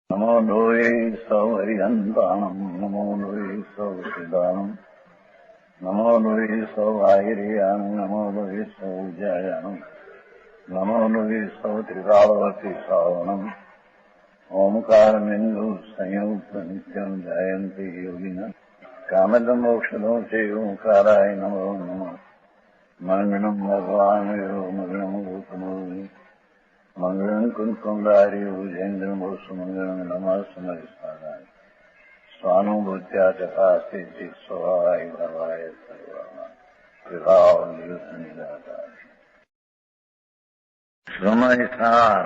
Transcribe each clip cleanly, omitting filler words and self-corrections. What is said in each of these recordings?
नमो लोये सौहरिहन्ताणम् नमो लोये सौहृदानम् नमो लोये सौभागिर्यानम् नमो लोये सौजायानम् नमो लोये सौत्रिकालवती सावनम् ओंकारमिन्दु संयुक्त नित्यम् जयन्ति योगिनः कामदम् मोक्षदम् च ओंकाराय नमो नमः मङ्गलम् भगवान् विरो मङ्गलम् गौतमोनि मंगलम कुंकुमधारी भुजेन्द्र सुमंगलम नमः समरिष्ठाय स्वानुभूत्या चकास्ते स्वभावाय भवाय सर्वाः समयसार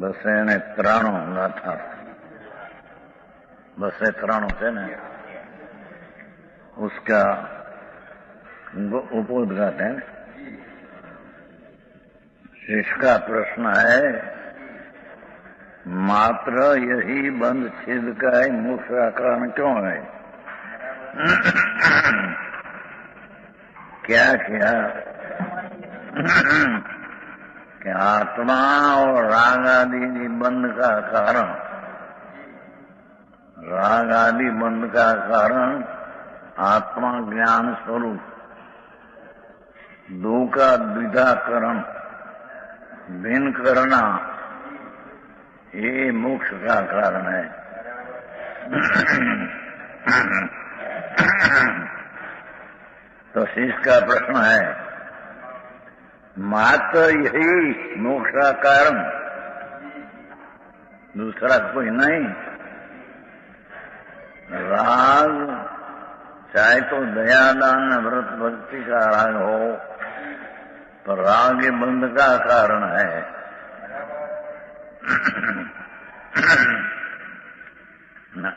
बसे ત્રાણું ના था बसे ત્રાણું છે ને उसका उपोद्घाटन इसका प्रश्न है, मात्र यही बंध छेद का ही मोक्ष का कारण क्यों है? क्या किया कि आत्मा और राग आदि बंध का कारण, राग आदि बंध का कारण आत्मा ज्ञान स्वरूप दो का द्विधाकरण भिन्न करना, ये मोक्ष का कारण है। तो इसका प्रश्न है, मात्र यही मोक्ष का कारण, दूसरा कोई नहीं। राग चाहे तो दया दान व्रत भक्ति का राग हो, तो राग बंध का कारण है।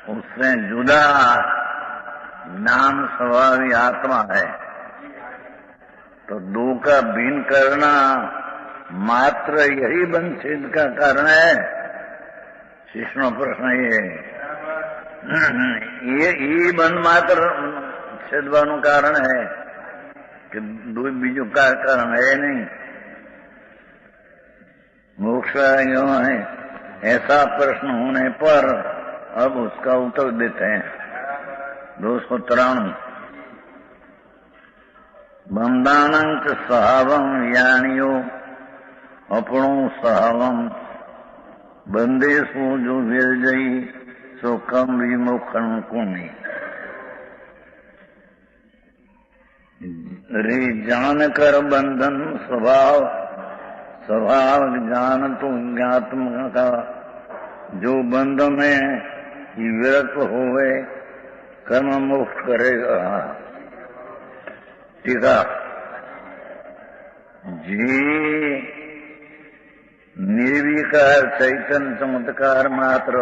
उससे जुदा नाम स्वभावी आत्मा है, तो दो का भिन्न करना मात्र यही बंध छेद का कारण है। शिष्ण प्रश्न ये बंध मात्र छेदवानु कारण है कि दो बीजों का कारण है नहीं। मोक्ष क्यों है, ऐसा प्रश्न होने पर अब उसका उत्तर देते हैं। 293 बंधानंच सहावम यानियो अपनो सहावम बंदेशु जो विरजई सो कम विमुखन कुनी। रे जान कर बंधन स्वभाव स्वभाव जान तो ज्ञात्म का जो बंध में विरक्त होवे कर्म मोक्ष करेगा। टीका जी निर्विकार चैतन्य चमत्कार मात्र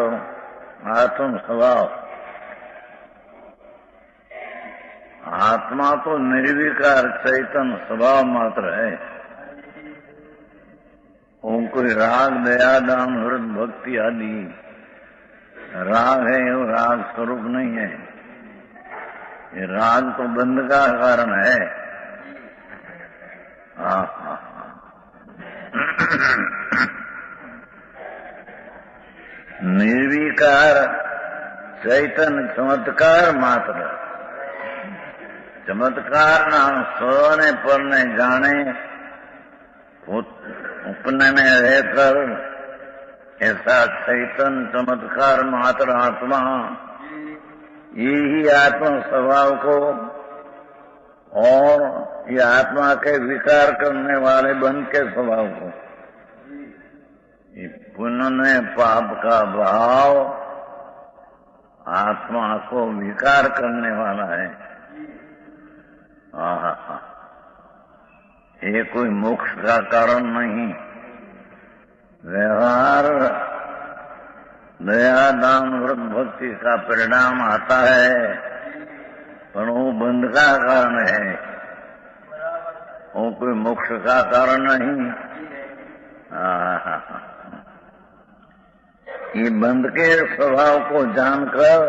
आत्म स्वभाव, आत्मा तो निर्विकार चैतन्य स्वभाव मात्र है। वो कोई राग दया दान व्रत भक्ति आदि राग है, वो राग स्वरूप नहीं है। ये राग तो बंध का कारण है। निर्विकार चैतन्य चमत्कार मात्र, चमत्कार नाम सोने पर ने जाने अपने में रहकर ऐसा चैतन्य चमत्कार मात्र आत्मा, यही आत्मा स्वभाव को और ये आत्मा के विकार करने वाले बंध के स्वभाव को, पुण्य पाप का भाव आत्मा को विकार करने वाला है। ये कोई मोक्ष का कारण नहीं। व्यवहार दया दान व्रत भक्ति का परिणाम आता है, पर वो बंध का कारण है, वो कोई मोक्ष का कारण नहीं। ये बंध के स्वभाव को जानकर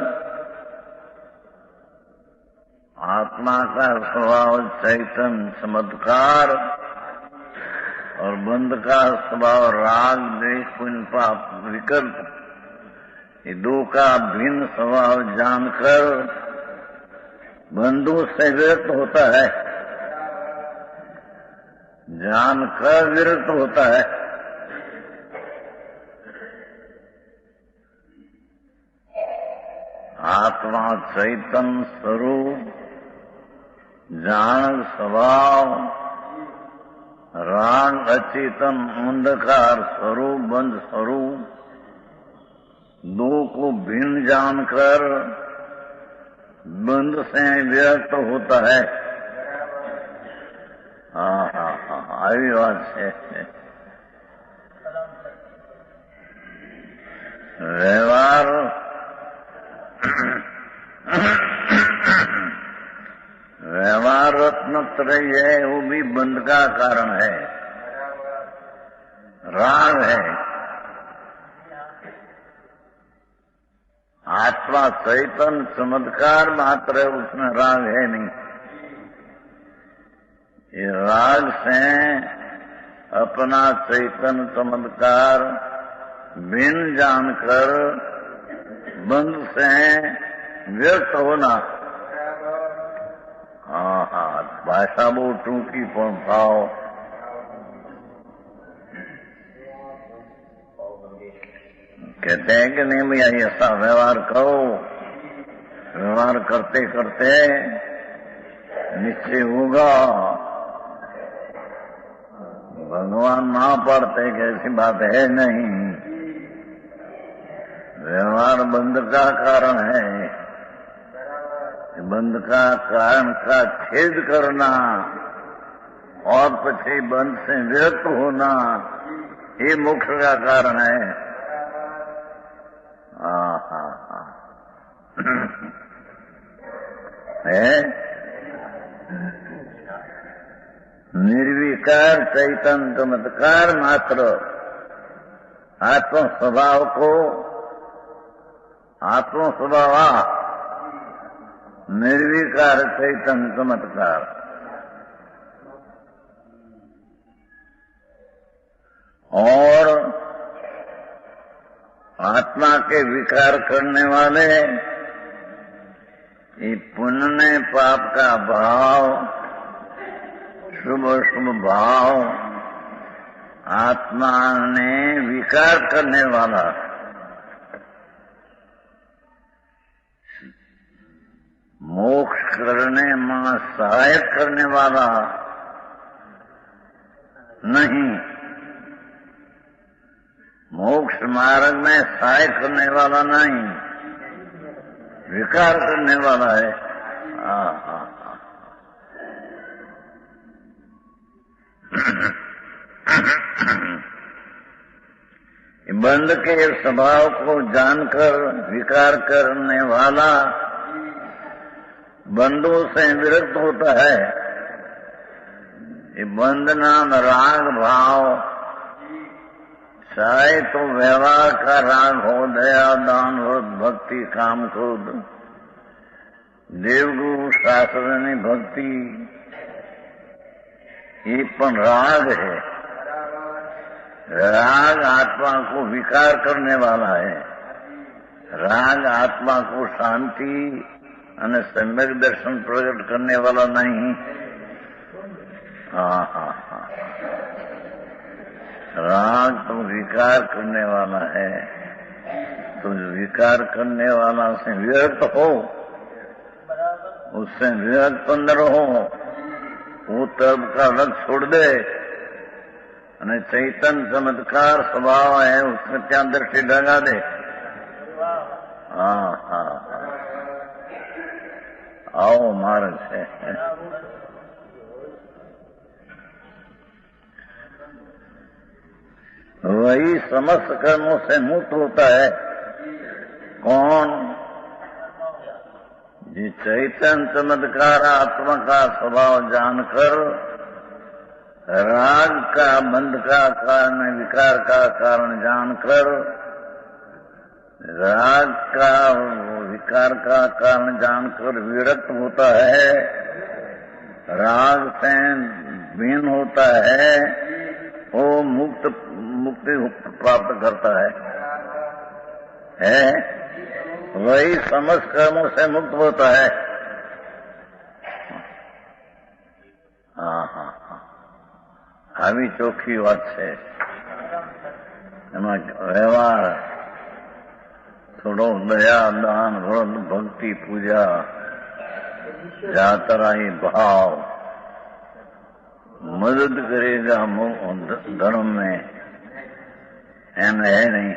आत्मा का स्वभाव चैतन्य चमत्कार और बंध का स्वभाव राग द्वेष पुण्य पाप विकल्प, ये दो का भिन्न स्वभाव जानकर बंधु से विरक्त होता है, जानकर विरक्त होता है। आत्मा चैतन्य स्वरूप जान स्वभाव, राग अचेतन अंधकार स्वरूप बंध स्वरूप, दो को भिन्न जानकर बंध से विरक्त होता है। आई बात है। व्यवहार रत्नत्रय है, वो भी बंध का कारण है, राग है। आत्मा चैतन्य चमत्कार मात्र है, उसमें राग है नहीं। ये राग से अपना चैतन्य चमत्कार भिन्न जानकर बंध से व्यक्त होना। भाषा बहुत टूकी पण भाव कहते हैं कि नहीं भैया ऐसा व्यवहार करो, व्यवहार करते करते निश्चय होगा। भगवान ना पढ़ते कि ऐसी बात है नहीं, व्यवहार बंध का कारण है। बंध का कारण का छेद करना और पछे बंध से विरक्त होना, ये मोक्ष का कारण है। है निर्विकार चैतन्य चमत्कार मात्र आत्म स्वभाव को, आत्म स्वभाव निर्विकार चैतन्य चमत्कार, और आत्मा के विकार करने वाले ये पुण्य पाप का भाव, शुभ शुभ भाव, आत्मा ने विकार करने वाला, मोक्ष करने में सहायक करने वाला नहीं, मोक्ष मार्ग में सहायक करने वाला नहीं, विकार करने वाला है। बंध के स्वभाव को जानकर विकार करने वाला बंधों से विरक्त होता है। ये बंध नाम राग भाव, चाहे तो व्यवहार का राग हो, दया दान हो, भक्ति काम क्रोध, देवगुरु शास्त्रनी भक्ति, ये पण राग है। राग आत्मा को विकार करने वाला है, राग आत्मा को शांति અને सम्यक दर्शन प्रकट करने वाला नहीं। राग तो विकार करने वाला है, तो विकार करने वाला से विरक्त हो, उससे विरक्त न रहो, वो तब का रंग छोड़ दे, અને चैतन्य चमत्कार स्वभाव है उसमें ત્યાં दृष्टि लगा दे। आओ मार्ग से वही समस्त कर्मों से मुक्त होता है। कौन? जी चैतन्य चमत्कार आत्मा का स्वभाव जानकर राग का बंध का कारण, विकार का कारण जानकर, राग का विकार का कारण जानकर विरक्त होता है, राग से भिन्न होता है, वो मुक्ति प्राप्त करता है? वही समस्त कर्मों से मुक्त होता है। આવી ચોખ્ખી વાત છે। એમાં વ્યવહાર થોડો દયા, દાન, વ્રત, ભક્તિ, પૂજા, जातरा ही भाव मदद करेगा धर्म में, एम है नहीं।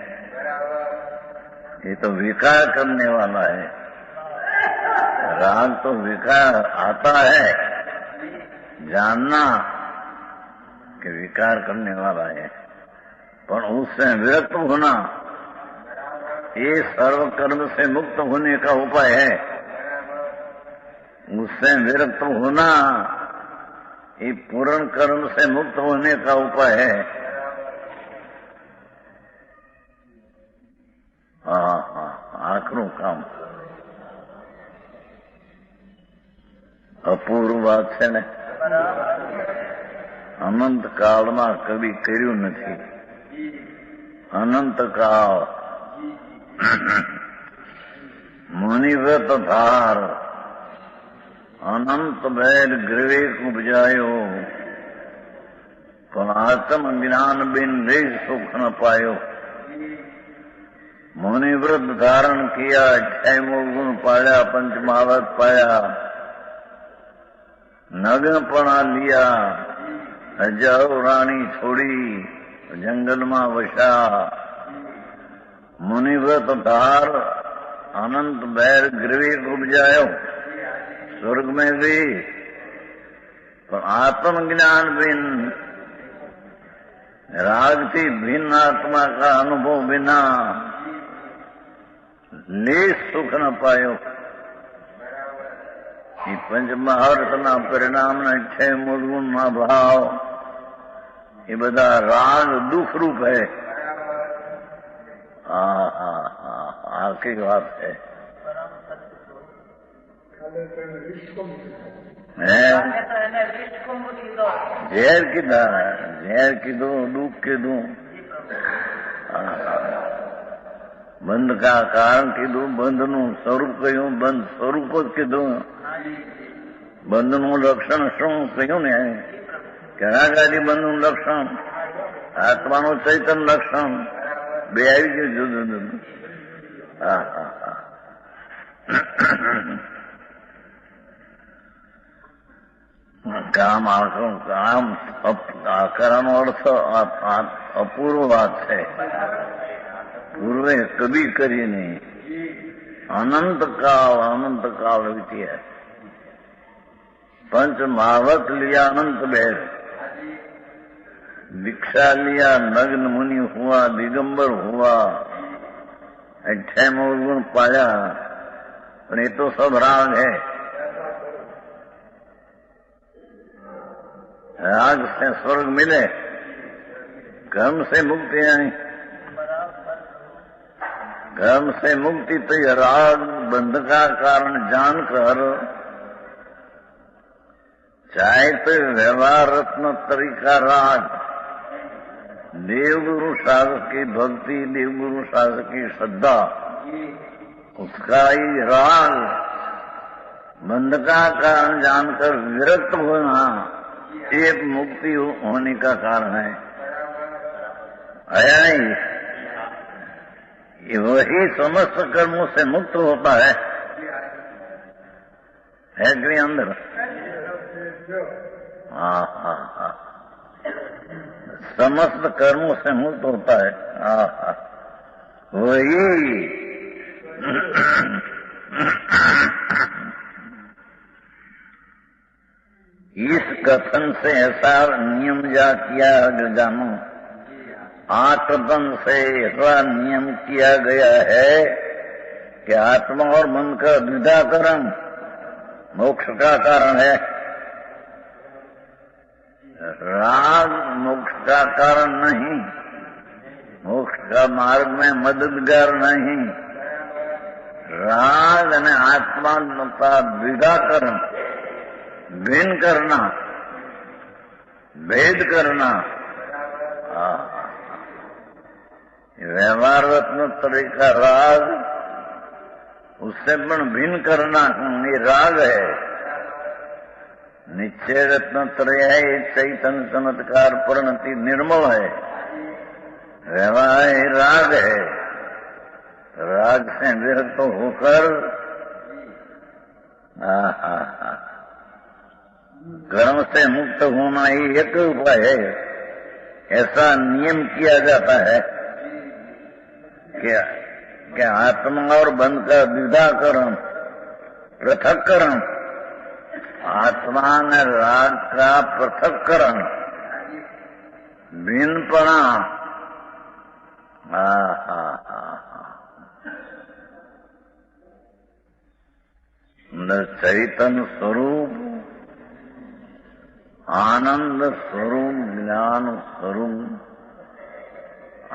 ये तो विकार करने वाला है। राग तो विकार आता है, जानना कि विकार करने वाला है, पर उससे विरक्त होना ये सर्व कर्म से मुक्त होने का उपाय है। उससे विरक्त होना ये पूर्ण कर्म से मुक्त होने का उपाय है। आखिरी काम અપૂર્વ વાત છે ને, અનંત કાળમાં કવિ કર્યું નથી। અનંત કાળ મુનિવ્રત ધાર अनंत बैल ग्रीवेक उपजायो, पण आत्म ज्ञान बिन रेज सुख न पायो। मुनिव्रत धारण किया, 6 गुण पाया, पंचमहावत पाया, नग्नपणा लिया, 1000 रानी छोड़ी, जंगल में वसा। मुनिव्रत धार अनंत बैल ग्रीवेक उपजायो, स्वर्ग में भी, पर आत्मज्ञान बिन, राग थी भिन्न आत्मा का अनुभव बिना लेश सुख न पायो। ये पंचमहावर्त ना परिणाम न 6 मूलगुण ना भाव, ये बधा राग दुख रूप है। आखिरी बात है। ઝેર કીધા, ઝેર કીધું, દુઃખ કીધું, બંધ કા કારણ કીધું, બંધનું સ્વરૂપ કહ્યું, બંધ સ્વરૂપ જ કીધું, બંધનું લક્ષણ શું કહ્યું ને, ઘણાગાડી બંધનું લક્ષણ, આત્માનું ચૈતન્ય લક્ષણ, બે આવી ગયું જુદું જુદું। કામ કામ કરવાનો અર્થ અપૂર્વ વાત છે, પૂર્વે કભી કરી નહીં। अनंत काल વીત્યા। पंच महावत लिया, अनंत बैल दीक्षा लिया, नग्न मुनि हुआ, दिगंबर हुआ, 6 गुण पाया, पर ये तो सब राग है। राग से स्वर्ग मिले, कर्म से मुक्ति नहीं। कर्म से मुक्ति तो यह राग बंध का कारण जानकर, चाहे तो व्यवहार रत्न तरीका राग, देवगुरु शासक की भक्ति, देवगुरु शासक की श्रद्धा, उसका ही राग बंध का कारण जानकर विरक्त होना एक मुक्ति होने का कारण है। आया नहीं, ये वही समस्त कर्मों से मुक्त होता है कि अंदर। हाँ, समस्त कर्मों से मुक्त होता है। वही इस कथन से ऐसा नियम जा किया जो जानो, 8 कथन से ऐसा नियम किया गया है कि आत्मा और मन का द्विधाकरण मोक्ष का कारण है। राग मोक्ष का कारण नहीं, मोक्ष का मार्ग में मददगार नहीं। राग ने आत्मा का द्विधाकरण, भिन्न करना, भेद करना, व्यवहार रत्न त्रय का राग उससे पण भिन्न करना ये राग है। निश्चय रत्न त्रय है, चैतन्य चमत्कार परिणति निर्मल है। व्यवहार राग है, राग से विरक्त होकर कर्म से मुक्त होना ही एक उपाय है। ऐसा नियम किया जाता है कि आत्मा और बंध का द्विधाकरण, पृथक्करण, आत्मा ने राग का पृथक्करण, भिन्नपना, चैतन्य स्वरूप, आनंद स्वरूप, ज्ञान स्वरूप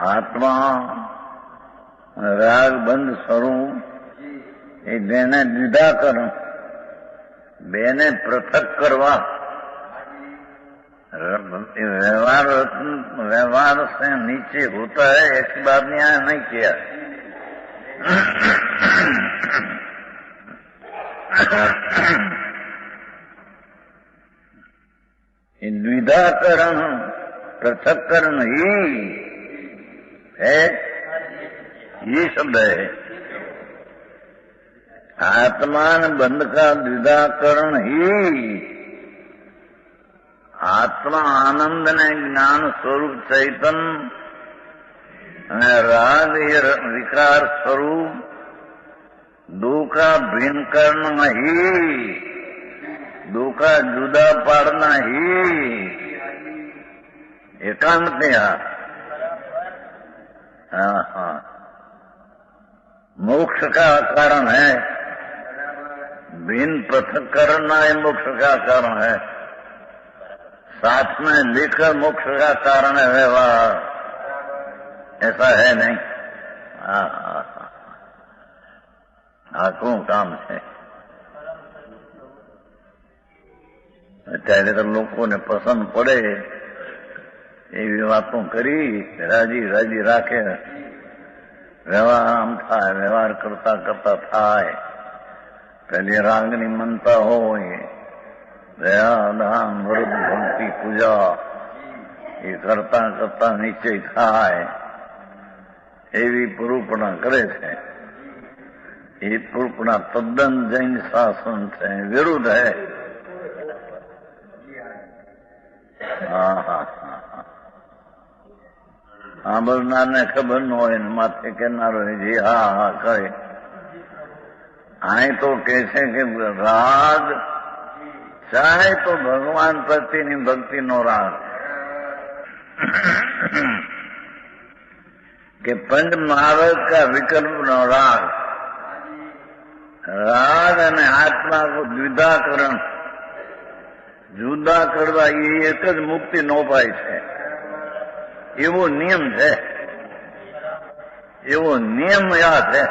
आत्मा, राग बंध स्वरूप એ બેને દ્વિધા કરણ, બેને પૃથક કરવા। व्यवहार से नीचे होता है, ऐसी बात यहाँ नहीं किया। द्विधाकरण, पृथक्करण ही है, ये शब्द है। आत्मान बंध का द्विधाकरण ही आत्मा आनंद ने ज्ञान स्वरूप चैतन्य राग विकार स्वरूप दो का भिन्न करना ही, दो का जुदा पाड़ना ही एकांत मोक्ष का कारण है। भिन्न पृथक करना ही मोक्ष का कारण है। साथ में लेकर मोक्ष का कारण है व्यवहार, ऐसा है नहीं। कौन काम है? ત્યારે તો લોકોને પસંદ પડે એવી વાતો કરી રાજી રાજી રાખે, વ્યવહાર આમ થાય, વ્યવહાર કરતા કરતા થાય। પેલી રાગની મનતા હોય, દયા દાન વ્રત ભક્તિ પૂજા એ કરતા કરતા નિશ્ચય થાય, એવી પુરૂપણા કરે છે। એ પુરૂપણા તદ્દન જૈન શાસન છે, વિરુદ્ધ है। સાંભળનારને ખબર ન હોય ને માથે કહેનારો જે હા હા કરે। આય તો કહે છે કે રાગ ચાહે તો ભગવાન પ્રત્યેની ભક્તિનો રાગ, કે પંચ મહારાજ का વિકલ્પનો રાગ, રાગ અને આત્મા કો દ્વિધાકરણ, જુદા કરવા એ એક જ મુક્તિનો ઉપાય છે। એવો નિયમ છે, એવો નિયમ યાદ છે।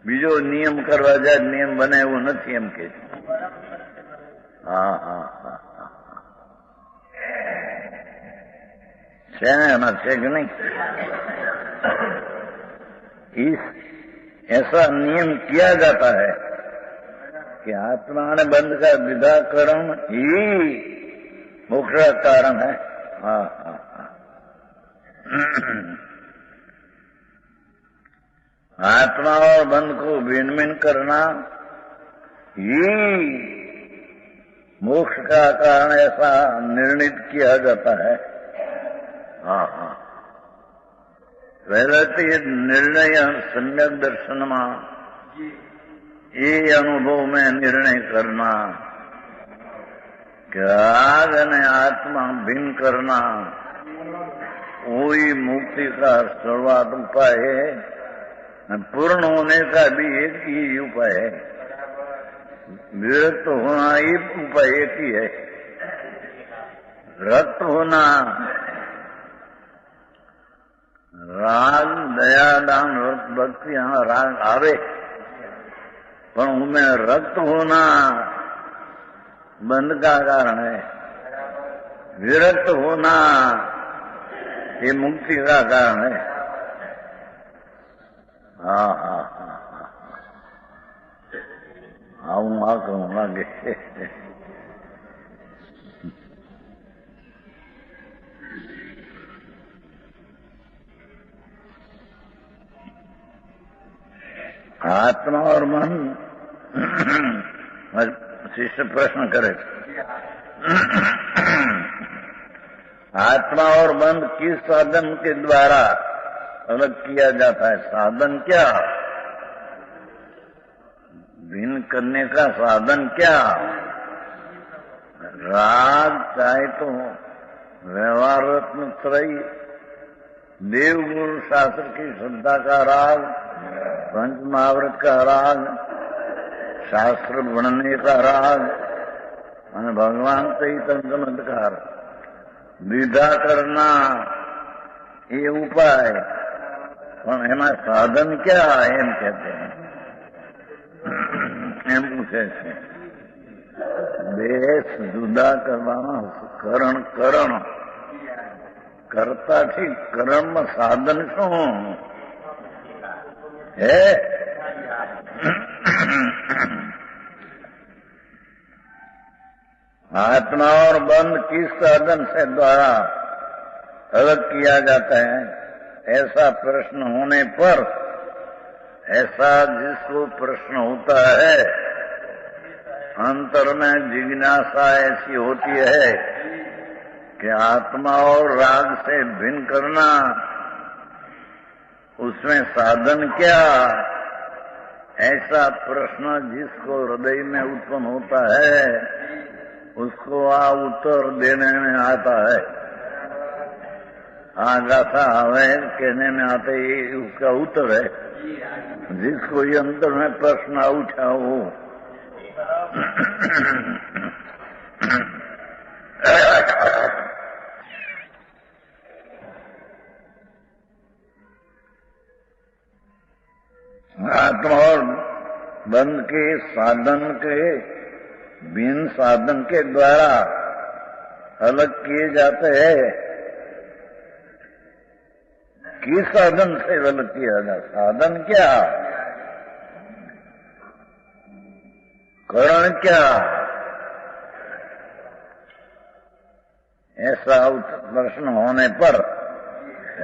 બીજો નિયમ કરવા જાય નિયમ બને એવું નથી એમ કે છે ને, એમાં છે કે નહીં? ऐसा नियम किया जाता है कि आत्मा ने बंध का द्विधाकरण ही मोक्ष का कारण है। आत्मा और बंध को भिन्न भिन्न करना ही मोक्ष का कारण ऐसा निर्णित किया जाता है। પહેલાથી निर्णय सम्यक दर्शन में ये अनुभव में निर्णय करना कि राग ने आत्मा भिन्न करना वही मुक्ति का सर्वात उपाय है। पूर्ण होने का भी एक ही उपाय है। विरक्त होना ही उपाय एक ही है। रक्त होना, राग दया दान व्रत भक्ति यहाँ राग आवे, पर उनमें रक्त होना बंध का कारण है। विरक्त होना ये मुक्ति का कारण है। हाँ हाँ हाँ हाँ, आऊंगा कहूंगा आगे। आत्मा और मन, शिष्य प्रश्न करे, आत्मा और मन किस साधन के द्वारा अलग किया जाता है? साधन क्या? भिन्न करने का साधन क्या? राग चाहे तो व्यवहार रत्न त्रयी, देव गुरु शास्त्र की श्रद्धा का राग, पंच महाव्रत का राग, शास्त्र बनने का राग, भगवान चैतन्य चमत्कार विधा करना ये उपाय, પણ એમાં સાધન ક્યાં એમ કહેते हैं, એમ પૂછે છે। દેશ જુદા કરવાના કરણ કરણ કરતાથી કરણમાં સાધન શું है? आत्मा और बंध किस साधन से द्वारा अलग किया जाता है? ऐसा प्रश्न होने पर, ऐसा जिसको प्रश्न होता है, अंतर में जिज्ञासा ऐसी होती है कि आत्मा और राग से भिन्न करना, उसमें साधन क्या? ऐसा प्रश्न जिसको हृदय में उत्पन्न होता है, उसको उत्तर देने में आता है। आगाथा हवे कहने में आते ही उसका उत्तर है। जिसको ये अंतर में प्रश्न उठा हो, आत्मा और बंध के साधन के बिन साधन के द्वारा अलग किए जाते हैं। किस साधन से अलग किया जाता? साधन क्या? करण क्या? ऐसा प्रश्न होने पर,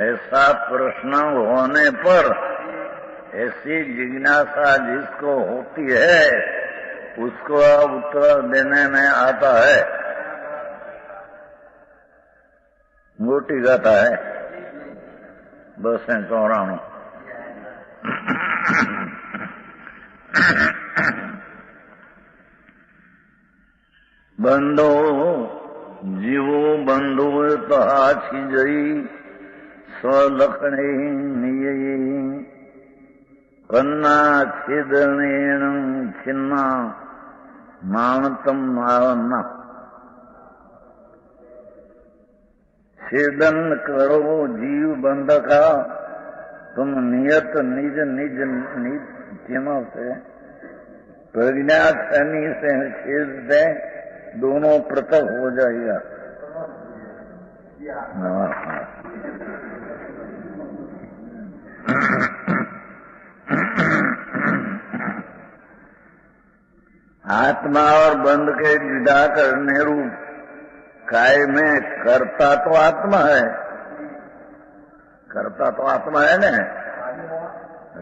ऐसा प्रश्न होने पर, ऐसी जिज्ञासा जिसको होती है, उसको उत्तर देने में आता है। मोटी गाथा है 294। बंधो जीवो बंधु तहा छिजई स्वलक्षणे नियई कन्ना छिदनेण छिन्ना मानतम मावन्ना। छेदन करो जीव बंध का, तुम नियत निज निज नित्यमों से प्रज्ञा शनि से छेद दे, दोनों पृथक हो जाएगा। आत्मा और बंध के विदा करने रूप काय में करता तो आत्मा है, करता तो आत्मा है न।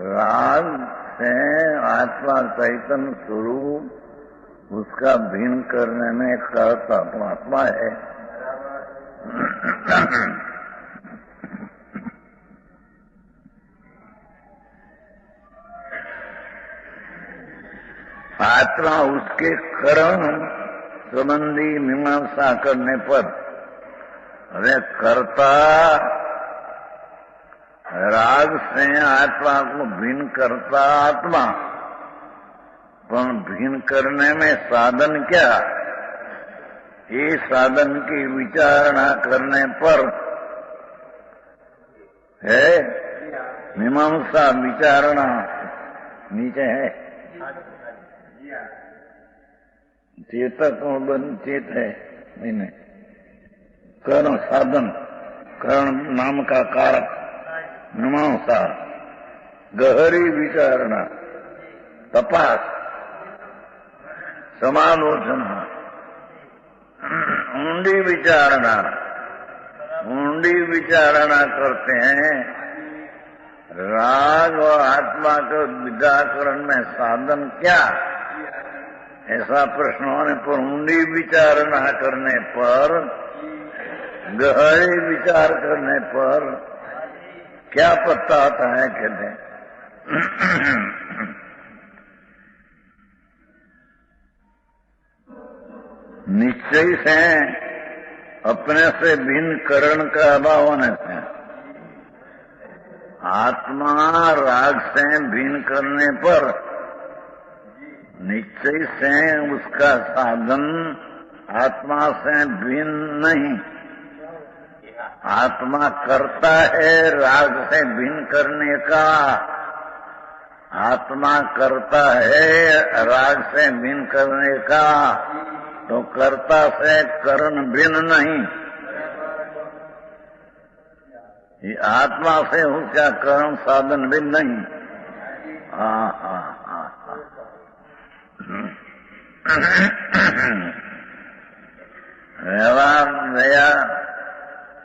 राग से आत्मा चैतन्य स्वरूप, उसका भिन्न करने में करता तो आत्मा है। आत्मा उसके करण संबंधी मीमांसा करने पर, अरे करता राग से आत्मा को भिन्न करता आत्मा, पर भिन्न करने में साधन क्या? ये साधन की विचारणा करने पर है मीमांसा विचारणा नीचे है। चेतक और बंध चेत है, नहीं कर्ण साधन करण नाम का कारक, मीमांसा, गहरी विचारणा, तपास, समालोचना, ऊंडी विचारणा करते हैं। राग और आत्मा के विदाकरण में साधन क्या, ऐसा प्रश्न होने पर ऊंडी विचारणा करने पर, गहरे विचार करने पर क्या पता आता है कहते हैं। निश्चय से अपने से भिन्न करण का अभाव होने से, आत्मा राग से भिन्न करने पर निश्चय से उसका साधन आत्मा से भिन्न नहीं। आत्मा करता है राग से भिन्न करने का, आत्मा करता है राग से भिन्न करने का, तो कर्ता से करण भिन्न नहीं। ये आत्मा से उसका करण साधन भिन्न नहीं। व्यवहार दया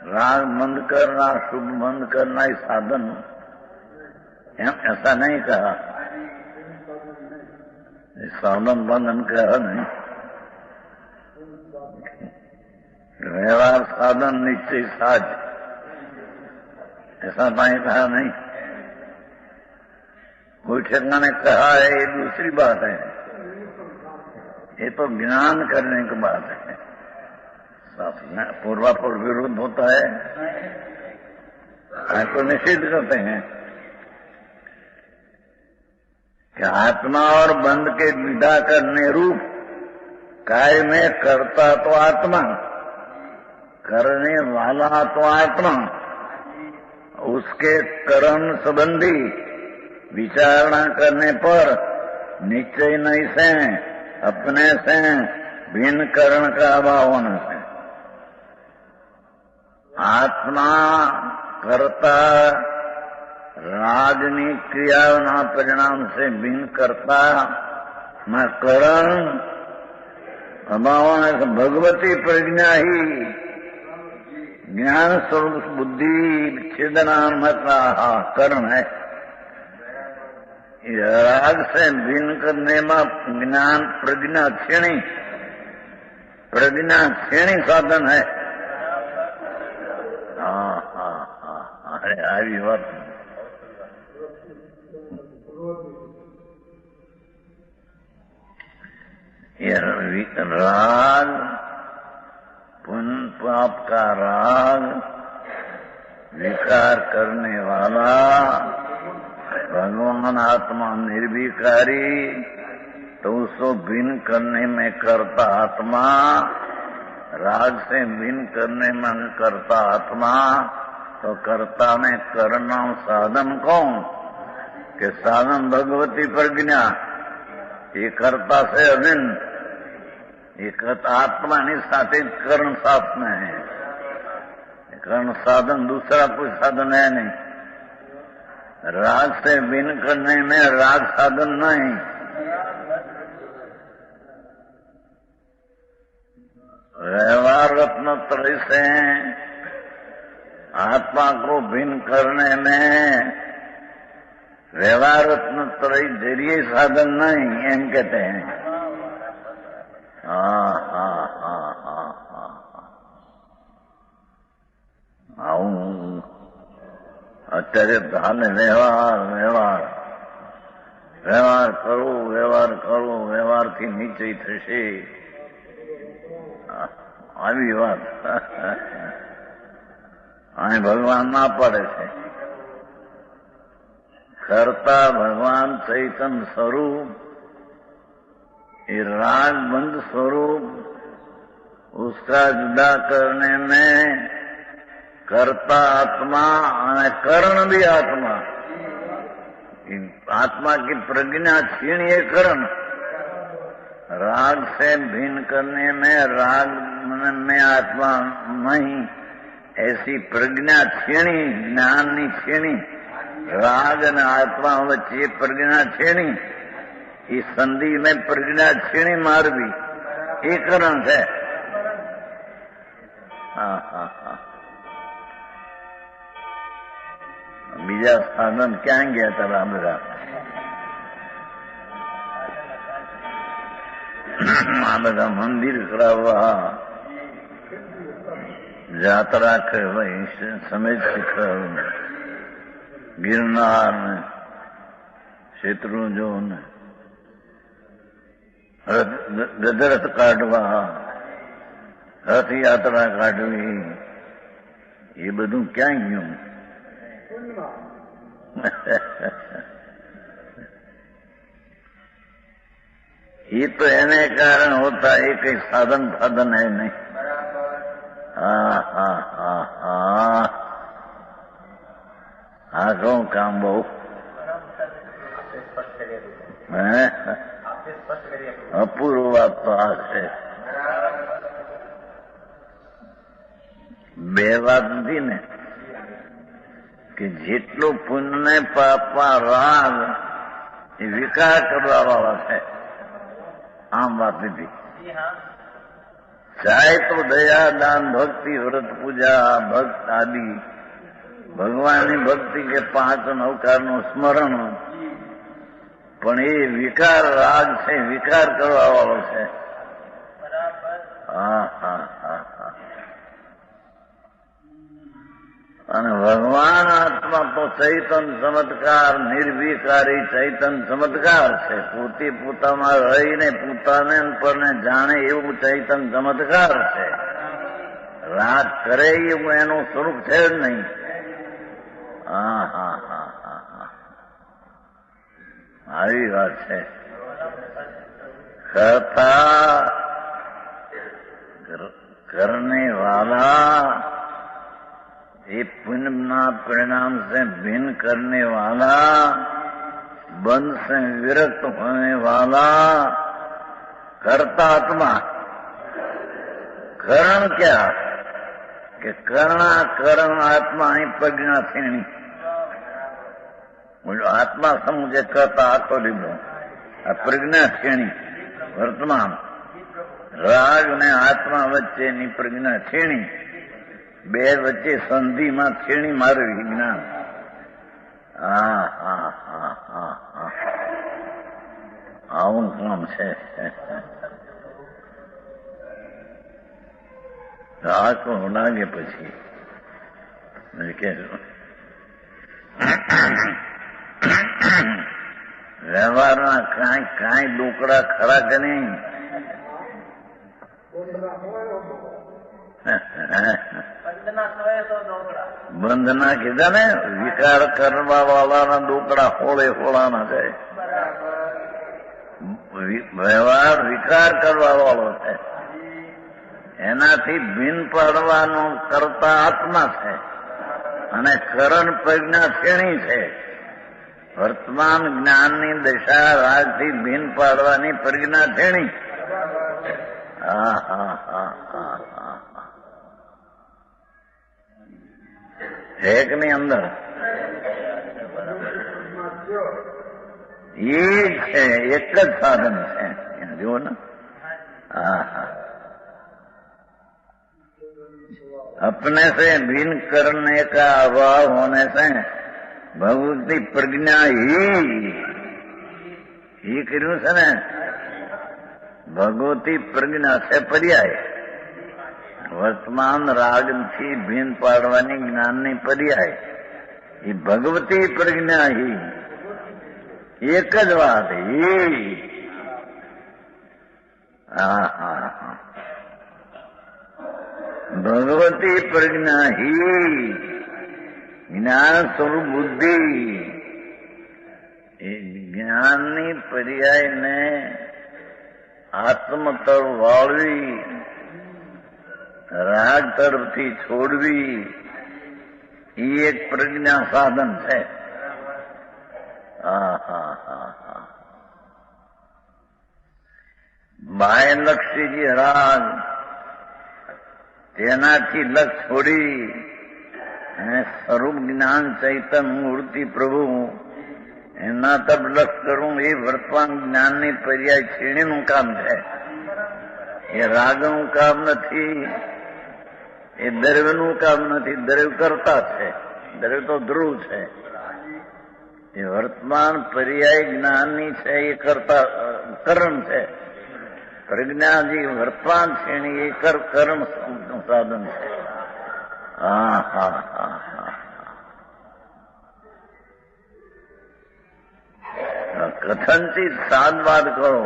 राग बंद करना, शुभ बंद करना ही साधन, ऐसा नहीं कहा। साधन बंधन कहा नहीं, व्यवहार साधन निश्चय साज, ऐसा नहीं कहा। नहीं, कोई ठिकाने कहा है, ये दूसरी बात है। ये तो ज्ञान करने की बात है। पूर्वापूर्व विरोध होता है तो निषेध करते हैं कि आत्मा और बंध के विदा करने रूप कार्य में करता तो आत्मा, करने वाला तो आत्मा, उसके करण संबंधी विचारणा करने पर निश्चय नहीं से अपने से भिन्न करण का अभाव होने से आत्मा कर्ता रागनी क्रिया ना परिणाम से भिन्न करता न करण अभाव होने से भगवती प्रज्ञा ही ज्ञान स्वरूप बुद्धि छेदनान का करण है। राग से भिन्न करने में ज्ञान प्रज्ञा क्षणी साधन है। अरे आई बात राग पुण्य पाप का राग विकार करने वाला भगवान आत्मा निर्विकारी, तो उसको भिन्न करने में करता आत्मा, राग से भिन्न करने में करता आत्मा, तो कर्ता में करना साधन कौन के साधन भगवती प्रज्ञा, ये कर्ता से अभिन्न, ये आत्मा नहीं साथे कर्ण साथ में है। कर्ण साधन दूसरा कोई साधन है नहीं। राग से भिन्न करने में राग साधन नहीं। व्यवहार रत्न त्रय से आत्मा को भिन्न करने में व्यवहार रत्न त्रय जरिए साधन नहीं, एम कहते हैं। અત્યારે હાલે વ્યવહાર કરો, વ્યવહારથી નિશ્ચય થશે, આવી વાત અહીં ભગવાન ના પાડે છે। કરતા ભગવાન ચૈતન સ્વરૂપ, ये राग बंद स्वरूप, उसका जुदा करने में कर्ता आत्मा और करण भी आत्मा, आत्मा की प्रज्ञा छीन ये करण, राग से भिन्न करने में राग में आत्मा नहीं, ऐसी प्रज्ञा छीणी, ज्ञाननी छीणी, राग ने आत्मा वच्चे प्रज्ञा छीणी, इस संधि में प्रज्ञा छीणी मारवी એ કરણ છે. હા હા હા. બીજા સાધન ક્યાં ગયા હતા બધા? આ બધા મંદિર કરાવવા, જાત્રા કરવાઈ, સમેત શિખર, ગિરનાર ને શેત્રુંજો ને ગદરથ કાઢવા, રથયાત્રા કાઢવી, એ બધું ક્યાં ગયું? ये तो एने कारण होता है, कई साधन फाधन है नहीं. हाँ हाँ हाँ हाँ हाँ कहूँ काम बहु અપૂર્વ વાત તો આ છે. બે વાત નથી ને કે જેટલું પુણ્ય ને પાપમાં રાગ એ વિકાર કરવા વાળા છે. આમ વાત નથી. ચાહે તો દયા, દાન, ભક્તિ, વ્રત, પૂજા, ભક્ત આદિ ભગવાનની ભક્તિ કે 5 અવતારનું સ્મરણ, પણ એ વિકાર રાગ છે, વિકાર કરવા વાળો છે. હા હા હા હા. અને ભગવાન આત્મા તો ચૈતન ચમત્કાર, નિર્વિકારી ચૈતન ચમત્કાર છે. પોતે પોતામાં રહીને પોતાને પરને જાણે એવું ચૈતન ચમત્કાર છે. રાગ કરે એવું એનું સ્વરૂપ છે જ નહીં. હા હા હા હા હા. આવી વાત છે. કરતા करने वाला, ये पुण्य परिणाम से भिन्न करने वाला, बंध से विरक्त होने वाला, कर्तात्मा. करण क्या कि करना करण आत्मा ही प्रज्ञा श्रेणी. आत्मा સમુજે કરતા આખો લીધો. આ પ્રજ્ઞા શ્રેણી વર્તમાન રાગ ને આત્મા વચ્ચેની પ્રજ્ઞા શ્રેણી, બે વચ્ચે સંધિમાં શ્રેણી મારવી જ્ઞાન. હા હા હા હા હા. આવું કામ છે. આખો લાગે પછી કે વ્યવહારના કાંઈ ડોકડા ખરા કે નહીં? બંધના કીધા ને, વિકાર કરવા વાળાના ડોકડા હોળે હોળાના જાય. વ્યવહાર વિકાર કરવા વાળો છે, એનાથી ભિન્ન પાડવાનો કરતા આત્મા છે, અને કરણ પ્રજ્ઞા શ્રેણી છે. વર્તમાન જ્ઞાનની દશા રાગથી ભિન્ન પાડવાની પ્રજ્ઞા શ્રેણી. હા હા હા હા હા. એક ની અંદર એ છે, એક જ સાધન છે. જુઓ ને. હા હા. अपने से भिन्न करने का अभाव होने से भगवती प्रज्ञा ही કર્યું છે ને. ભગવતી પ્રજ્ઞા છે પર્યાય. વર્તમાન રાગથી ભિન્ન પાડવાની જ્ઞાનની પર્યાય એ ભગવતી પ્રજ્ઞા એક જ વાત. હા હા હા. ભગવતી પ્રજ્ઞા જ્ઞાન સ્વરૂપ બુદ્ધિ, એ જ્ઞાનની પર્યાયને આત્મતર વાળવી, રાગ તરફથી છોડવી, એ એક પ્રજ્ઞા સાધન છે. હા હા હા હા. બાહ્યલક્ષી રાગ તેનાથી લક્ષ છોડી અને સ્વરૂપ જ્ઞાન ચૈતન મૂર્તિ પ્રભુ એના તરફ લક્ષ કરવું એ વર્તમાન જ્ઞાનની પર્યાય શ્રેણીનું કામ છે. એ રાગનું કામ નથી, એ દ્રવ્યનું કામ નથી. દ્રવ્ય કરતા છે, દ્રવ્ય તો ધ્રુવ છે. એ વર્તમાન પર્યાય જ્ઞાનની છે, એ કરતા કરણ છે. પ્રજ્ઞાજી વર્તમાન શ્રેણી એ કરણ સાધન છે. હા હા હા હા. કથનથી સાદવાદ કરો,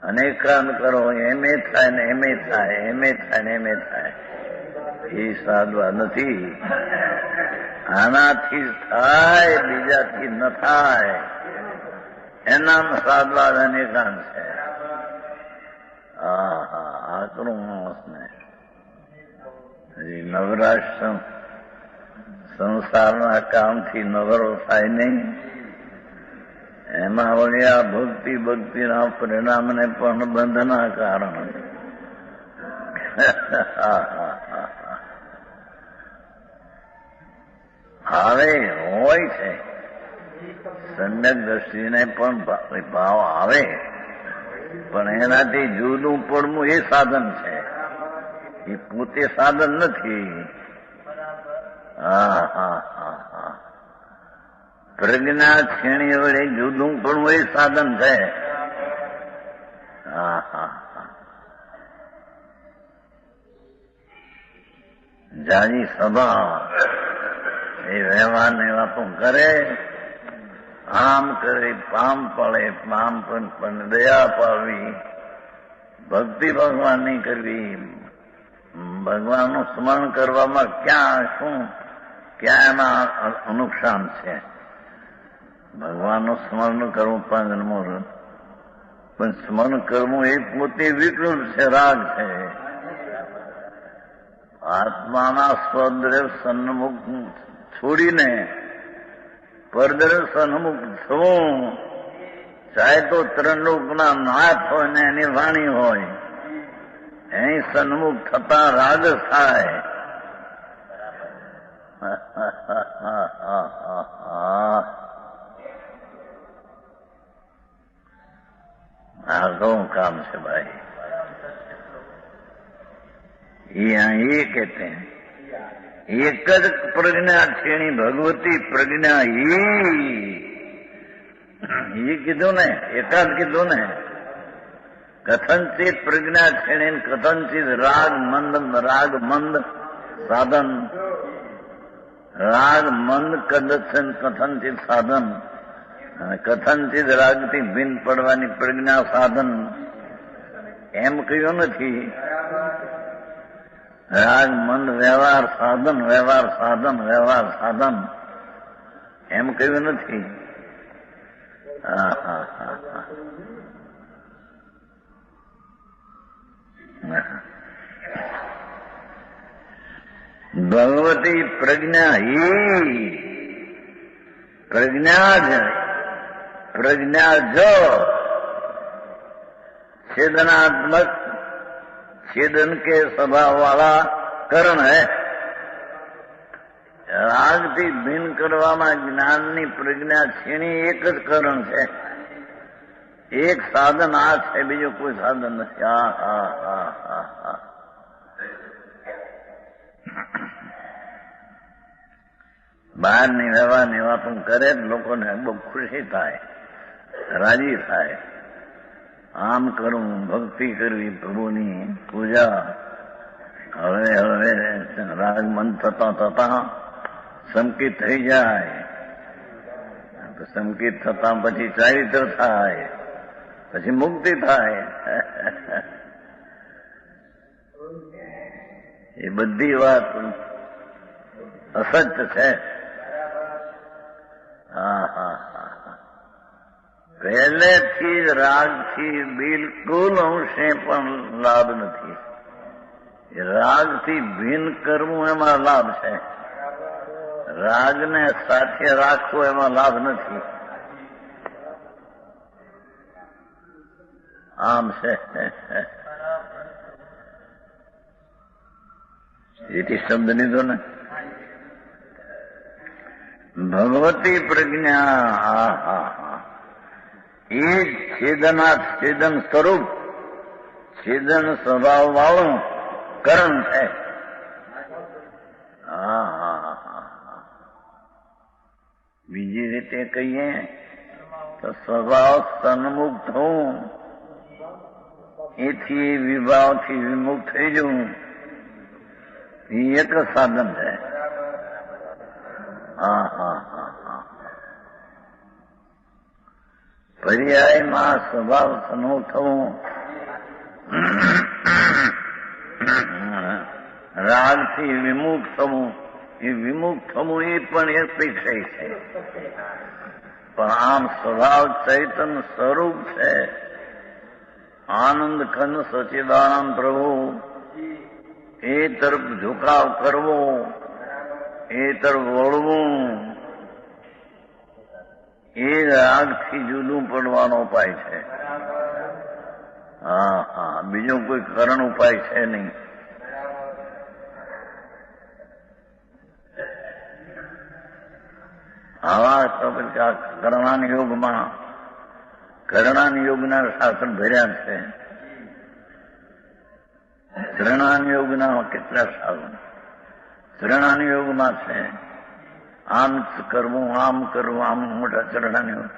અનેકાંત કરો, એમે થાય ને એમે થાય, એમે થાય ને એમે થાય, એ સાદવાદ નથી. આનાથી થાય, બીજાથી ન થાય, એનામ સાદવાદ અનેકાંત છે. હા હા. આકરું માણસને હજી નવરાશ સંસારના કામથી નવરો થાય નહીં. એમાં વળી આ ભક્તિના પરિણામને પણ બંધના કારણ. હવે હોય છે સમ્યક દ્રષ્ટિને પણ ભાવ આવે, પણ એનાથી જુદું પડવું એ સાધન છે, એ પોતે સાધન નથી. હા હા હા હા. પ્રજ્ઞા શ્રેણી વડે જુદું પડવું એ સાધન છે. હા હા હા. જાજી સભા એ વ્યવહારની વાતો કરે, આમ કરે પામ પડે, પામ પણ દયા પાવી, ભક્તિ ભગવાનની કરવી. ભગવાનનું સ્મરણ કરવામાં ક્યાં શું, ક્યાં એમાં નુકસાન છે? ભગવાનનું સ્મરણ કરવું પણ સ્મરણ કરવું એ પોતે વિકૃત છે, રાગ છે. આત્માના સ્વદ્રવ સન્મુખ છોડીને પરદ્રવ સન્મુખ થવું, ચાહે તો ત્રણલોકના નાથ હોય ને એની વાણી હોય, એની સન્મુખ થતા રાગ થાય. આ ઘણું કામ છે ભાઈ. ये कहते हैं एक જ પ્રજ્ઞા શ્રેણી ભગવતી પ્રજ્ઞા. એ કીધું ને, એકાદ કીધું ને. કથનચિત પ્રજ્ઞા શ્રેણી, કથનચિત રાગ મંદ સાધન, રાગ મંદ કદર્શન કથનચિત સાધન, અને કથનચિત રાગથી ભિન્ન પડવાની પ્રજ્ઞા સાધન. એમ કહ્યું નથી. રાગ મંદ વ્યવહાર સાધન, વ્યવહાર સાધન, વ્યવહાર સાધન એમ કહ્યું નથી. હા હા હા હા. ભગવતી પ્રજ્ઞા પ્રજ્ઞા જો छेदनात्मक छेदन के स्वभाव वाला करण है. રાગથી ભિન્ન કરવામાં જ્ઞાનની પ્રજ્ઞા છીણી એક જ કરણ છે, એક સાધન આ છે, બીજું કોઈ સાધન નથી. હા હા હા હા હા. બહારની વ્યવહારની વાતો કરે લોકોને બહુ ખુશી થાય, રાજી થાય. આમ કરવું, ભક્તિ કરવી, પ્રભુની પૂજા. હવે રાગ મન થતા સંકિત થઈ જાય. સંકિત થતા પછી ચારિત્ર થાય, પછી મુક્તિ થાય. એ બધી વાત અસત્ય છે. હા હા હા. પહેલેથી જ રાગથી બિલકુલ અંશે પણ લાભ નથી. રાગથી ભિન્ન કરવું એમાં લાભ છે, રાગને સાથે રાખવો એમાં લાભ નથી. આમ છે. જેથી શબ્દ લીધો ને ભગવતી પ્રજ્ઞા. હા હા હા, એ છેદન સ્વરૂપ, છેદન સ્વભાવ વાળું કર્મ છે. હા હા હા, બીજી રીતે કહીએ તો સ્વભાવ સન્મુખ થવું, એથી વિભાવથી વિમુખ થઈ જવું, એ એક સાધન છે. હા હા હા હા, પર્યાયમાં સ્વભાવ સન્મુખ થવું, રાગથી વિમુખ થવું, એ વિમુખ થવું એ પણ એક વિષય છે. પણ આમ સ્વભાવ ચૈતન સ્વરૂપ છે, આનંદ ખંડ સચિદાનંદ પ્રભુ, એ તરફ ઝુકાવ કરવો, એ તરફ વળવું, એ રાગથી જુદું પડવાનો ઉપાય છે. હા હા, બીજો કોઈ કરણ ઉપાય છે નહીં. આવા કરણાન યોગમાં, કરણાન યોગના શાસ્ત્ર ભર્યા છે. ત્રણાન યોગના કેટલા સાધન ત્રણાન યોગમાં છે. આમ કરવું, આમ કરવું, આમ મોટા ચરણાન યોગ,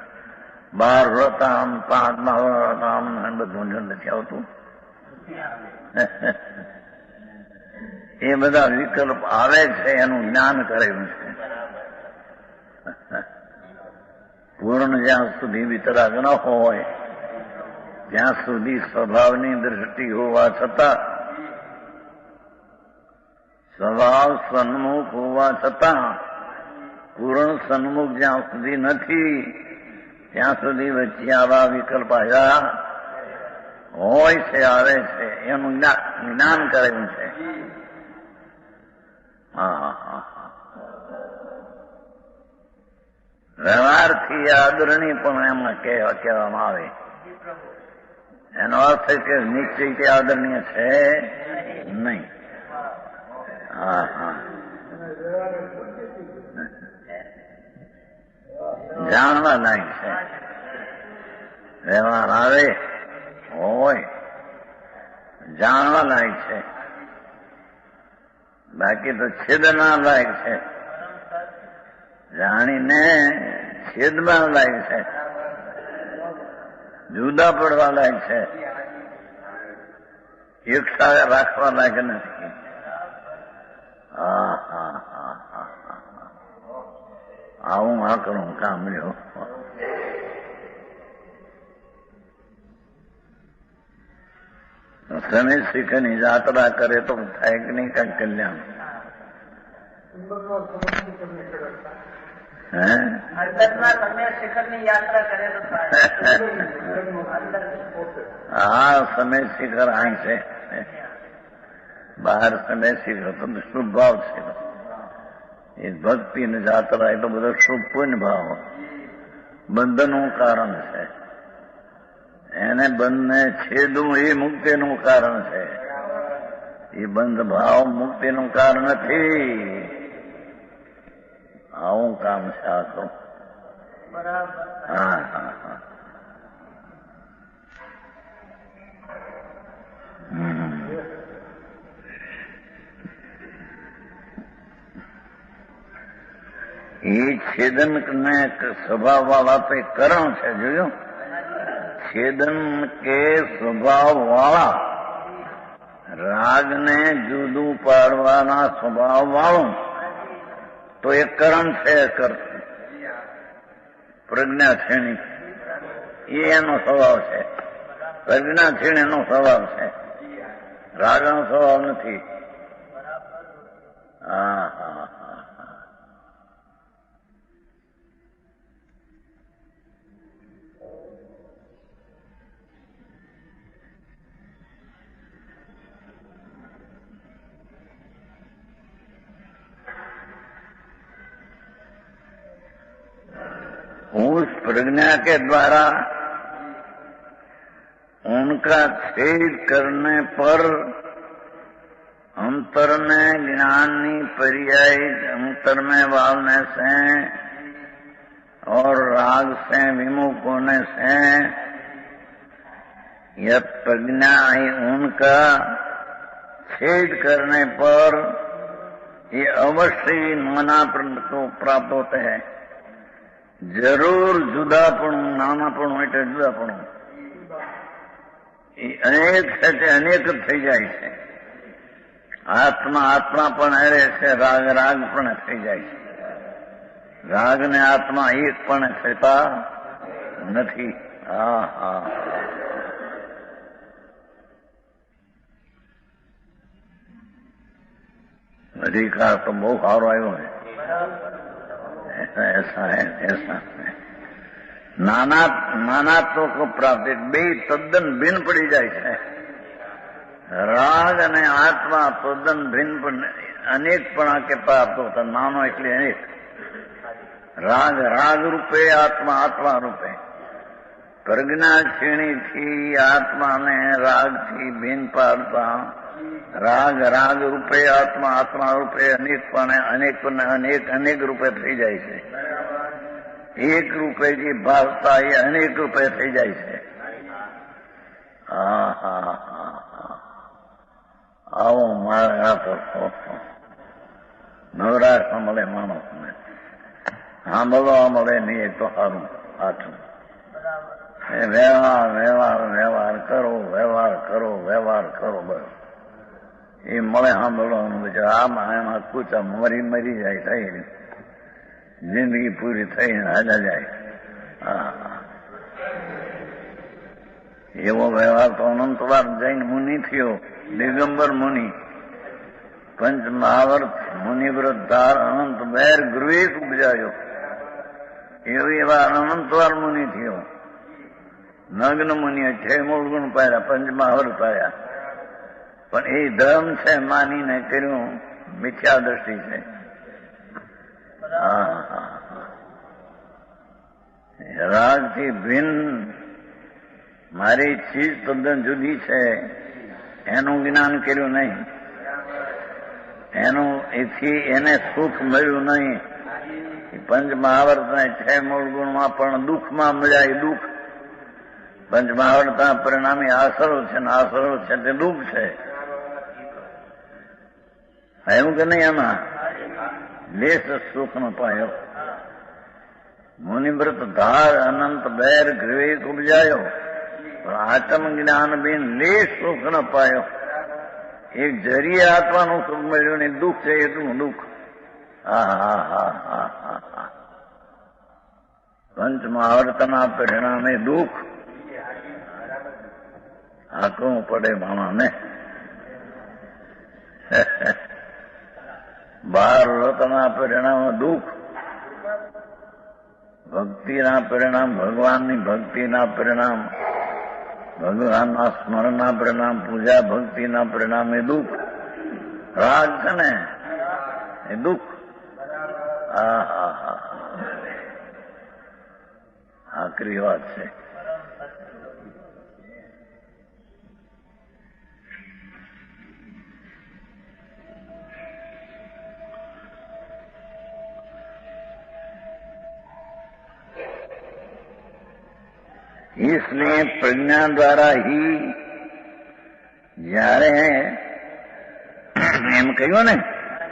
12 વ્રત, આમ 5 વ્રત, આમ બધું નથી આવતું. એ બધા વિકલ્પ આવે છે, એનું જ્ઞાન કરેલું છે. પૂર્ણ જ્યાં સુધી વિતરાગ ન હોય ત્યાં સુધી સ્વભાવની દ્રષ્ટિ હોવા છતાં, સ્વભાવ સન્મુખ હોવા છતાં, પૂર્ણ સન્મુખ જ્યાં સુધી નથી ત્યાં સુધી વચ્ચે આવા વિકલ્પ આવ્યા હોય છે, આવે છે, એનું જ્ઞાન કરેલું છે. હા હા, વ્યવહારથી આદરણી પણ એમાં કહેવામાં આવે. એનો અર્થ કે નિશ્ચયથી આદરણીય છે નહીં. હા હા, જાણવા લાયક છે. વ્યવહાર આવે હોય જાણવા લાયક છે, બાકી તો છેદના લાયક છે. જાણીને છેદમાં લાયક છે, જુદા પડવા લાયક છે, એકતા રાખવા લાયક નથી. હા હા હા હા, આવું આકરું કામ લ્યો. શનિ શિખરની યાત્રા કરે તો થાય કે નહીં કઈ કલ્યાણ? હા, સમય શિખર આ છે, બહાર સમય શિખર તો શુભ ભાવ છે. એ ભક્તિ ને જાત્રા એટલો બધો શુભ પુણ્ય ભાવ બંધનનું કારણ છે. એને બંધને છેદવું એ મુક્તિનું કારણ છે. એ બંધ ભાવ મુક્તિનું કારણ નથી. આવું કામ છે આ તો. હા હા હા, એ છેદન ને સ્વભાવ વાળા તો કરણ છે. જોયું? છેદન કે સ્વભાવ વાળા, રાગને જુદું પાડવાના સ્વભાવ વાળું તો એ કરણ છે. પ્રજ્ઞા છેણી એ એનો સ્વભાવ છે. પ્રજ્ઞા છેણ એનો સ્વભાવ છે, રાગનો સ્વભાવ નથી. હા હા હા, उस प्रज्ञा के द्वारा उनका छेद करने पर हम अंतर में ज्ञानी पर्याय अंतर में वावने से और राग से विमुख होने से यह प्रज्ञा ही उनका छेद करने पर ये अवश्य नानापन को प्राप्त होते हैं। जरूर जुदापणું નાનાપણું એટલે જુદાપણું એ અનેક સાથે અનેક થઈ જાય છે। આત્મા આત્મા પણ હરે છે, રાગ રાગ પણ થઈ જાય છે। રાગ ને આત્મા એક પણ થતા નથી। હા હા अधिकार तो बहुत सारो आयो है। ऐसा है ऐसा है। नानात्व को प्राप्ति बे तद्दन भिन्न पड़ी जाए है। राग ने आत्मा तद्दन भिन्न अनेकपणा के प्राप्त होता। नानो એટલે अनेक। राग राग रूपे आत्मा आत्मा रूपे। प्रज्ञा क्षीणी थी आत्मा ने राग थी भिन्न पाड़ता। राग राग रूपे आत्मा आत्मा रूपे अनेकपणे अनेकपणे अनेक अनेक रूपे થઈ જાય છે। એક રૂપે જે ભાવતા એ અનેક રૂપે થઈ જાય છે। હા હા હા આવો મારે આ તો નવરાશ મળે માણસને સાંભળવા મળે નહીં એ તો સારું પાછું વ્યવહાર વ્યવહાર વ્યવહાર કરો વ્યવહાર કરો વ્યવહાર કરો બસ એ મળે સાંભળવાનું આમાં એમાં કૂચા મરી મરી જાય થઈ જિંદગી પૂરી થઈને હાજા જાય। એવો વ્યવહાર તો અનંતવાર જૈન મુનિ થયો। દિગંબર મુનિ પંચ મહાવર્ત મુનિવ્રત ધાર અનંત બેર ગૃહિત ઉપજાયો। એવા અનંતવાર મુનિ થયો। નગ્ન મુનિએ 6 મૂળ ગુણ પાડ્યા, પંચ મહાવર્ત પાડ્યા, પણ એ ધર્મ છે માનીને કર્યું મિથ્યા દ્રષ્ટિ છે। રાગ થી ભિન્ન મારી ચીજ તદ્દન જુદી છે એનું જ્ઞાન કર્યું નહીં। એનું એથી એને સુખ મળ્યું નહીં। પંચ મહાવર્તના 6 મૂળ ગુણમાં પણ દુઃખમાં મળ્યા એ દુઃખ। પંચ મહાવર્તના પરિણામી આસરો છે ને આસરો છે તે દુઃખ છે। એવું કે નહીં? એમાં લેસ સુખ નો પાયો। મુનિવ્રત ધાર અનંત બેર ગ્રહિત ઉપજાયો, પણ આત્મ જ્ઞાન બિન લેસ સુખ ન પાયો। એક જરીએ આત્માનું સુખ મળ્યું ને દુઃખ છે એટલું દુઃખ। પંચ મહાવર્તના પરિણામે દુઃખ આંકવું પડે મામાને। 12 વ્રતના પરિણામ દુઃખ, ભક્તિના પરિણામ ભગવાનની ભક્તિના પરિણામ, ભગવાનના સ્મરણના પરિણામ, પૂજા ભક્તિના પરિણામ એ દુઃખ। રાગ છે ને એ દુઃખ। આકરી વાત છે। इसलिए प्रज्ञा द्वारा ही જ્યારે એમ કહ્યું ને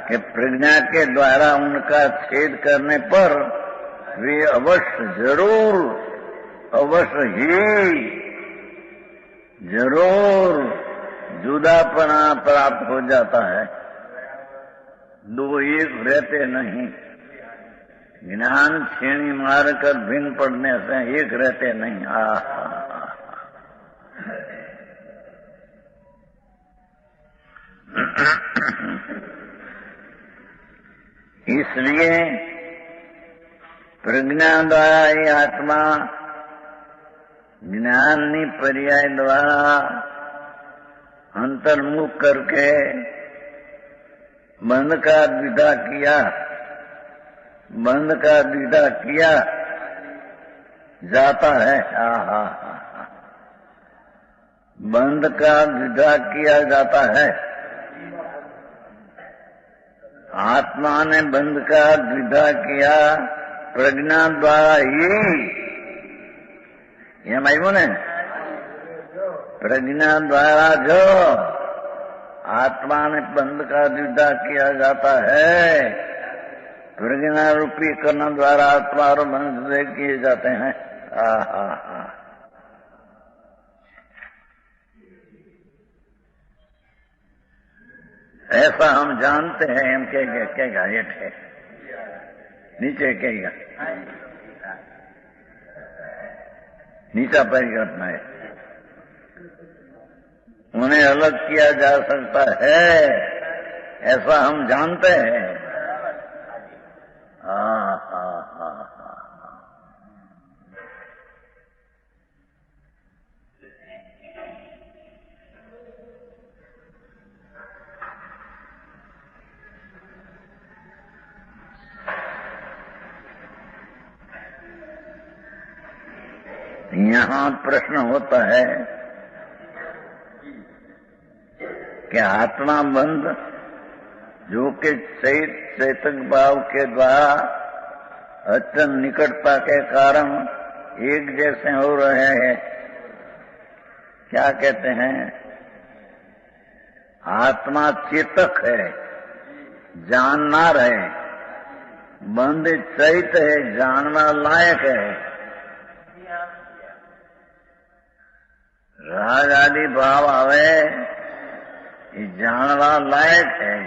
कि प्रज्ञा के द्वारा उनका छेद करने पर वे अवश्य जरूर अवश्य ही जरूर जुदापना प्राप्त हो जाता है। दो एक रहते नहीं। ज्ञान छेनी मार कर भिन्न पड़ने से एक रहते नहीं। इसलिए प्रज्ञा द्वारा ये आत्मा ज्ञानी पर्याय द्वारा अंतर्मुख करके बंध का द्विधा किया, बंध का द्विधा किया जाता है। बंध का द्विधा किया जाता है। आत्मा ने बंध का द्विधा किया प्रज्ञा द्वारा ही। ये मालूम है, प्रज्ञा द्वारा जो आत्मा ने बंध का द्विधा किया जाता है, प्रज्ञा रूपी कर्ण द्वारा आत्मा और बंध से किए जाते हैं। ऐसा हम जानते हैं। हम कहेगा ये है, नीचे कहेगा नीचा परिघटना है, उन्हें अलग किया जा सकता है, ऐसा हम जानते हैं। यहाँ प्रश्न होता है कि आत्मा बंध जो कि चैतक भाव के द्वारा अत्यंत निकटता के कारण एक जैसे हो रहे हैं, क्या कहते हैं? आत्मा चेतक है, जाननार है, बंध चैत है, जानना लायक है। राग आदि भाव आवे, ये जानवा लायक है।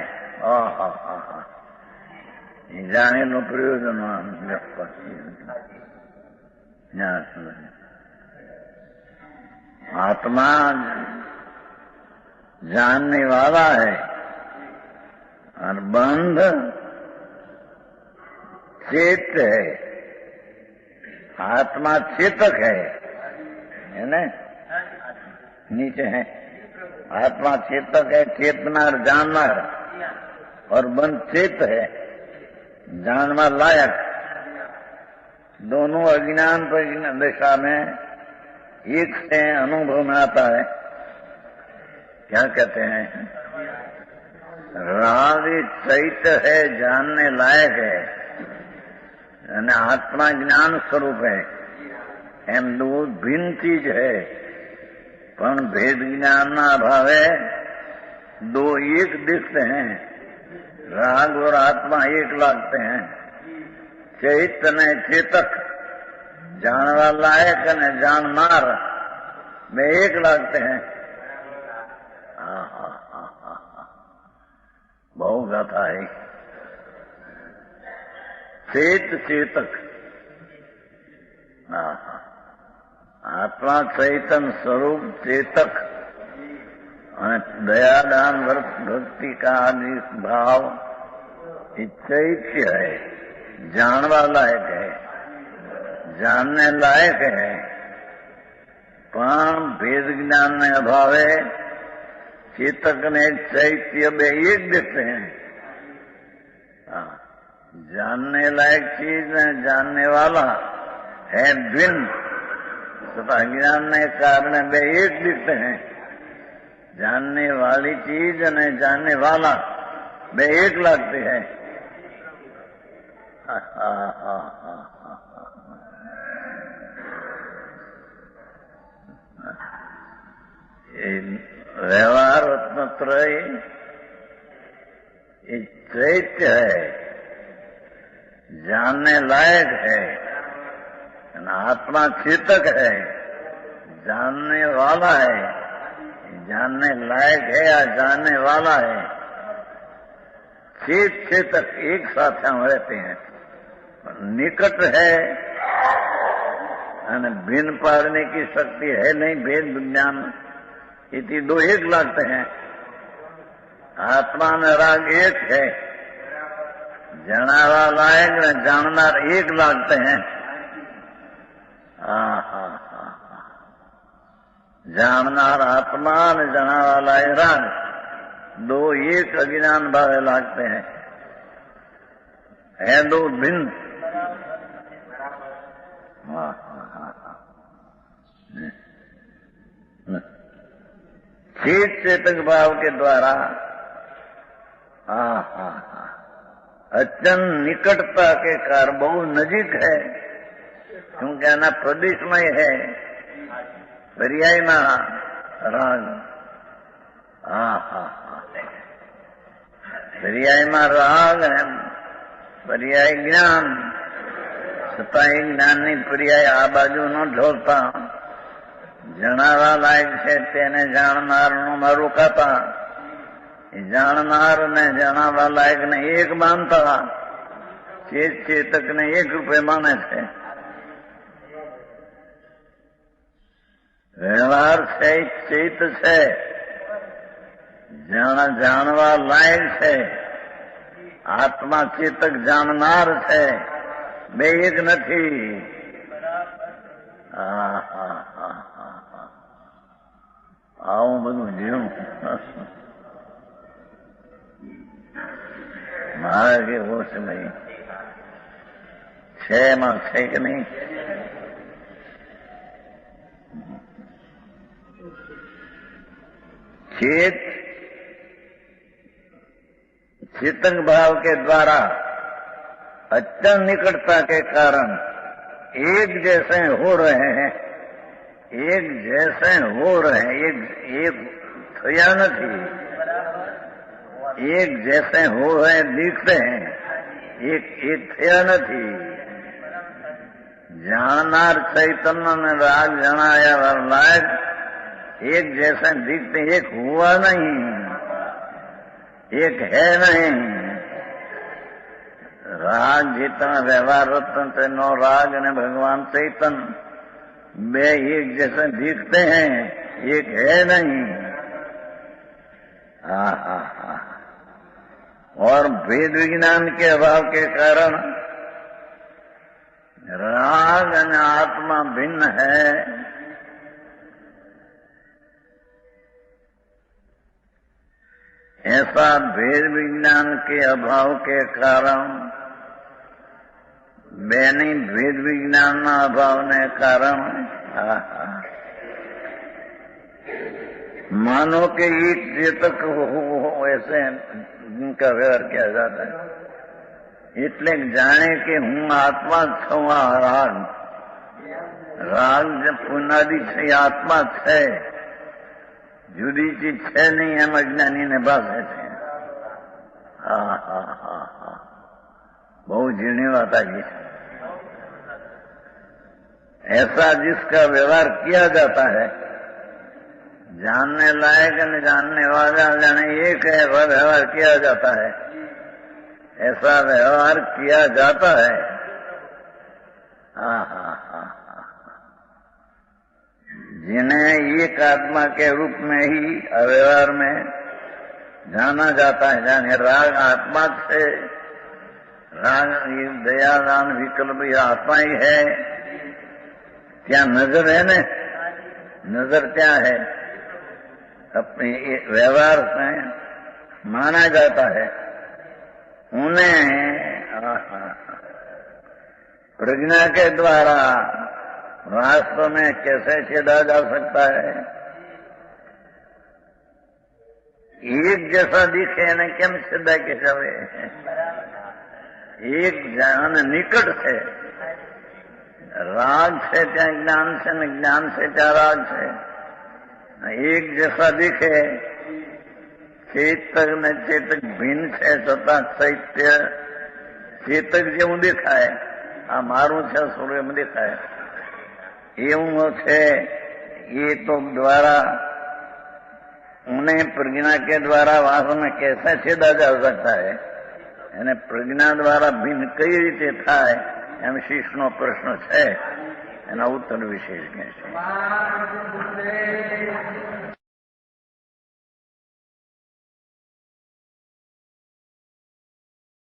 ये जाने नो प्रयोजन आत्मा जानने वाला है और बंध चेत है। आत्मा चेतक है ना? नीचे है आत्मा चेतक है, चेतना और जानवर, और बंध चेत है, जानवर लायक। दोनों अज्ञान पर दिशा में एक से अनुभव में आता है। क्या कहते हैं? राग चैत है, जानने लायक है, यानी आत्मा ज्ञान स्वरूप है। एम दो भिन्न चीज है, पण भेद ज्ञान ना अभावे दो एक दिखते हैं। राग और आत्मा एक लगते हैं। चैतन्य चेतक, जानवा लायक न जाननार में एक लगते हैं। बहु गाथा है। चेतक आत्मा चैतन्य स्वरूप चेतक, दया दान भक्ति का आदि भाव चैत्य है, जानवा लायक है, जानने लायक है, पण भेद ज्ञान ने अभावे चेतक ने चैत्य में एक दिखते हैं। जानने लायक चीज ने जानने वाला है भिन्न, तथा ज्ञान ने कारण में एक दिखते हैं। जानने वाली चीज ने जानने वाला में एक लगते हैं। व्यवहार रत्नत्रय चैत्य है, जानने लायक है, आत्मा चेतक है, जानने वाला है, जानने लायक है या जानने वाला है। चेतक एक साथ हम रहते हैं, निकट है, भिन्न पाड़ने की शक्ति है नहीं। भेद विज्ञान इति दो एक लगते हैं। आत्मा में राग एक है, जानना लायक न जाननार एक लगते हैं। जाननार आत्मा न जाना वाला राग, दो एक अज्ञान भावे लगते हैं, है दो भिन्न। चेतक भाव के द्वारा अत्यंत निकटता के कारण बहु नजीक है, क्योंकि आना प्रदेश में है पर्याय में राग। पर्याय में राग है, पर्याय ज्ञान, છતાં જ્ઞાનની પર્યાય આ બાજુ ન ઢોળતા જણાવવા લાયક છે તેને જાણનારનું મારું કાપા, જાણનાર ને જણાવવા લાયક ને એક માનતા ચેતક ને એક રૂપે માને છે। વ્યવહાર છે ચેત છે, જાણવા લાયક છે, આત્મા ચેતક જાણનાર છે, બે એક નથી। આવું બધું જીવું મારે કેવું છે ભાઈ, છે એમાં છે કે નહીં? चेतन भाव के द्वारा अत्यंत निकटता के कारण एक जैसे हो रहे हैं, एक जैसे हो रहे हैं, एक थया नहीं, एक जैसे हो रहे दिखते हैं, एक थया नहीं। जाननार चैतन्य ने राग जनाया लायक एक जैसे दिखते, एक हुआ नहीं, एक है नहीं। राग जितना व्यवहार रत्न तेनो राग ने भगवान चैतन बे एक जैसे दिखते हैं, एक है नहीं। और भेद विज्ञान के अभाव के कारण राग और आत्मा भिन्न है। ऐसा भेद विज्ञान के अभाव के कारण बेनी भेद विज्ञान अभाव ने कारण मानो कि एक चेतक हो ऐसे उनका व्यवहार किया जाता है। એટલે જાણે કે હું આત્મા છું, આ રાગ જે પુનાદી છે આત્મા છે, જુદી ચીજ છે નહીં, એમ અજ્ઞાની ને ભાષે છે। बहुत झीणी बात आई। ऐसा जिसका व्यवहार किया जाता है, जानने लायक न जानने वाला जाने एक है, वह व्यवहार किया जाता है, ऐसा व्यवहार किया जाता है। जिन्हें एक आत्मा के रूप में ही अव्यवहार में जाना जाता है, जाने राग आत्मा से, राग दया दान विकल्प ये आत्मा ही है। क्या नजर है न, नजर क्या है, अपने व्यवहार से माना जाता है। उन्हें प्रज्ञा के द्वारा वास्तव में कैसे छेड़ा जा सकता है? एक जैसा दिखे न केम छेदा के जावे, एक जान निकट से, राग से त्या ज्ञान से न ज्ञान से त्या राग से, एक जैसा दिखे। चेतक ने चेतक भिन्न है, छતાં चैत्य चेतक जेवं देखाय, आ मारू छे सूर्य में देखाय एवं है। ये तो द्वारा उन्हें प्रज्ञा के द्वारा वास्तव में कैसे छेदा जा सकता है? એને પ્રજ્ઞા દ્વારા ભિન્ન કઈ રીતે થાય એમ શિષ્યનો પ્રશ્ન છે, એના ઉત્તર વિશેષ કહે છે।